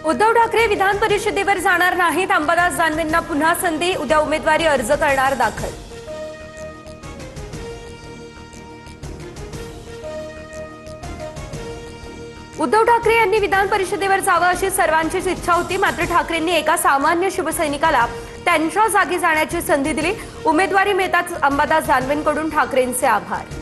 उद्धव ठाकरे विधान परिषदेवर जाणार नाहीत। अंबादास दानवेंना पुन्हा संधी, उद्या उमेदवारी अर्ज करणार दाखल। उद्धव ठाकरे यांनी विधान परिषदेवर जावं अशी सर्वांचीच इच्छा होती, मात्र ठाकरेंनी एका सामान्य शिवसैनिकाला त्यांच्या जागी जाण्याची संधी दिली। उमेदवारी मिळताच अंबादास दानवेंकडून ठाकरेंचे आभार।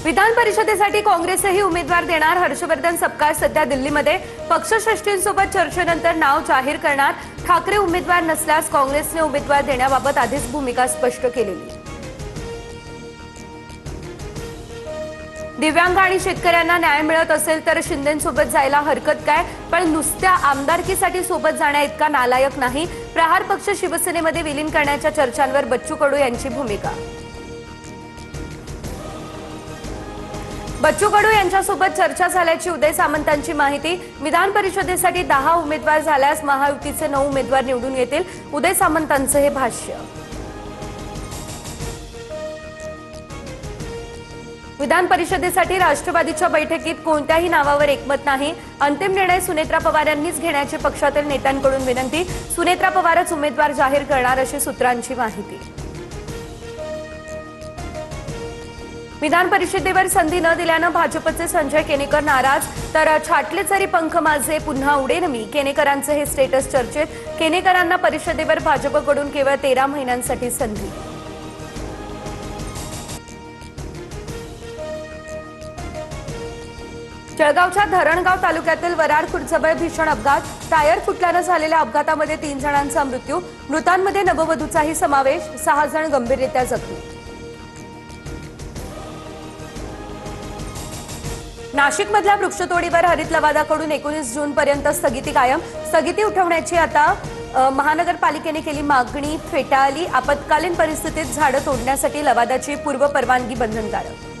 विधान परिषदेसाठी काँग्रेसही उमेदवार देणार। हर्षवर्धन सपकाळ सध्या दिल्लीमध्ये पक्षश्रेष्ठींसोबत चर्चेनंतर नाव जाहीर करणार। ठाकरे उमेदवार नसल्यास काँग्रेसने उमेदवार देण्याबाबत आधीच भूमिका स्पष्ट केलेली। दिव्यांग आणि शेतकऱ्यांना न्याय मिळत असेल तर शिंदेंसोबत जायला हरकत काय, पण नुसत्या आमदारकीसाठी सोबत जाण्याइतका नालायक नाही। प्रहार पक्ष शिवसेनेमध्ये विलीन करण्याच्या चर्चांवर बच्चू कडू यांची भूमिका। बच्चू कडू यांच्यासोबत चर्चा झाल्याची उदय सामंतांची माहिती। विधान परिषदेसाठी 10 उमेदवार झाल्यास महायुतीचे 9 उमेदवार निवडून येतील, उदय सामंतांचं हे भाष्य। विधान परिषदेसाठी राष्ट्रवादीच्या बैठकीत कोणत्याही नावावर एकमत नाही। अंतिम निर्णय सुनेत्रा पवार यांनीच घेण्याची पक्षातील नेत्यांकडून विनंती। सुनेत्रा पवारच उमेदवार जाहीर करणार अशी सूत्रांची माहिती। विधान परिषदेवर संधी न दिल्यानं भाजपचे संजय केनेकर नाराज, तर छाटले जरी पंख माझे पुन्हा उडेन मी, केनेकरांचे हे स्टेटस चर्चेत। केनेकरांना परिषदेवर भाजपकडून केवळ 13 महिन्यांसाठी संधी। जळगावच्या धरणगाव तालुक्यातील वराड खुर्दजवळ भीषण अपघात। टायर फुटल्यानं झालेल्या अपघातामध्ये 3 जणांचा मृत्यू, मृतांमध्ये नववधूचाही समावेश। 6 जण गंभीररित्या जखमी। नाशिकमधल्या वृक्षतोडीवर हरित लवादाकडून 19 जूनपर्यंत स्थगिती कायम। स्थगिती उठवण्याची आता महानगरपालिकेने केली मागणी फेटाळली। आपत्कालीन परिस्थितीत झाडं तोडण्यासाठी लवादाची पूर्व परवानगी बंधनकारक।